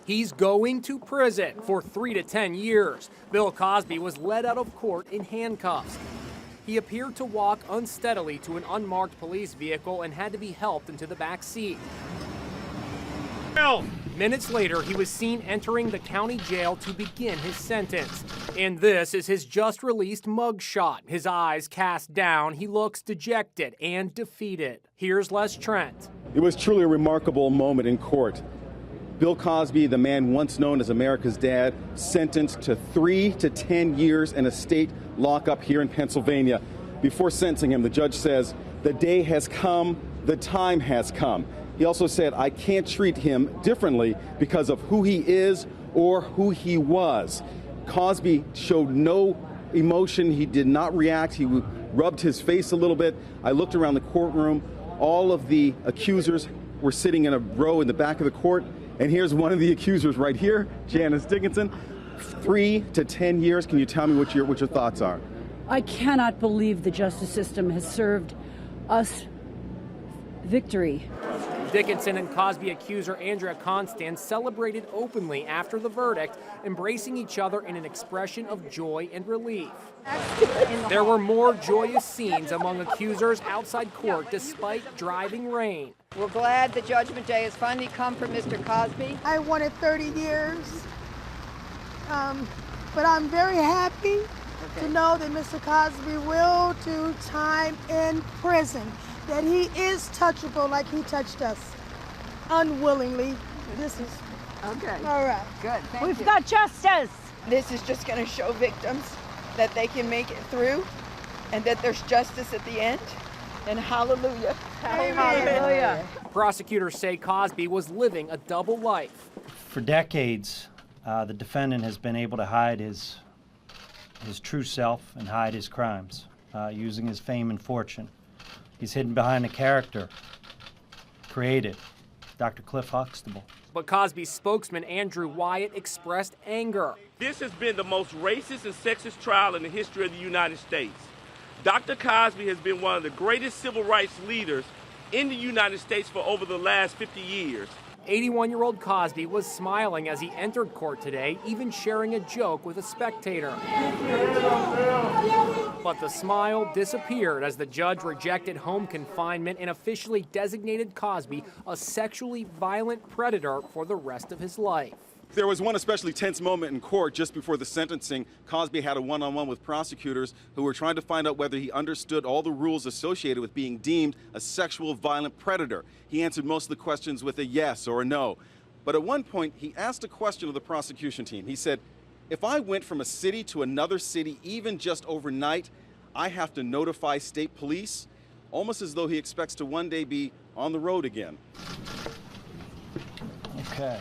He's going to prison for 3 to 10 years. Bill Cosby was led out of court in handcuffs. He appeared to walk unsteadily to an unmarked police vehicle and had to be helped into the back seat. Minutes later, he was seen entering the county jail to begin his sentence. And this is his just-released mugshot. His eyes cast down, he looks dejected and defeated. Here's Les Trent. It was truly a remarkable moment in court. Bill Cosby, the man once known as America's dad, sentenced to 3 to 10 years in a state lockup here in Pennsylvania. Before sentencing him, the judge says, "The day has come, the time has come." He also said, "I can't treat him differently because of who he is or who he was." Cosby showed no emotion. He did not react. He rubbed his face a little bit. I looked around the courtroom. All of the accusers were sitting in a row in the back of the court. And here's one of the accusers right here, Janice Dickinson. 3 to 10 years. Can you tell me what your thoughts are? I cannot believe the justice system has served us victory. Dickinson and Cosby accuser Andrea Constance celebrated openly after the verdict, embracing each other in an expression of joy and relief. There were more joyous scenes among accusers outside court despite driving rain. We're glad the Judgment Day has finally come for Mr. Cosby. I wanted 30 years, but I'm very happy to know that Mr. Cosby will do time in prison, that he is touchable like he touched us unwillingly. This is Okay. all right. Good. Thank you. We've got justice. This is just going to show victims that they can make it through and that there's justice at the end. And hallelujah. Amen. Hallelujah. Prosecutors say Cosby was living a double life. For decades, the defendant has been able to hide his true self and hide his crimes using his fame and fortune. He's hidden behind a character created, Dr. Cliff Huxtable. But Cosby's spokesman, Andrew Wyatt, expressed anger. This has been the most racist and sexist trial in the history of the United States. Dr. Cosby has been one of the greatest civil rights leaders in the United States for over the last 50 years. 81-year-old Cosby was smiling as he entered court today, even sharing a joke with a spectator. But the smile disappeared as the judge rejected home confinement and officially designated Cosby a sexually violent predator for the rest of his life. There was one especially tense moment in court just before the sentencing. Cosby had a one-on-one with prosecutors who were trying to find out whether he understood all the rules associated with being deemed a sexual violent predator. He answered most of the questions with a yes or a no. But at one point, he asked a question of the prosecution team. He said, "If I went from a city to another city, even just overnight, I have to notify state police," almost as though he expects to one day be on the road again. Okay.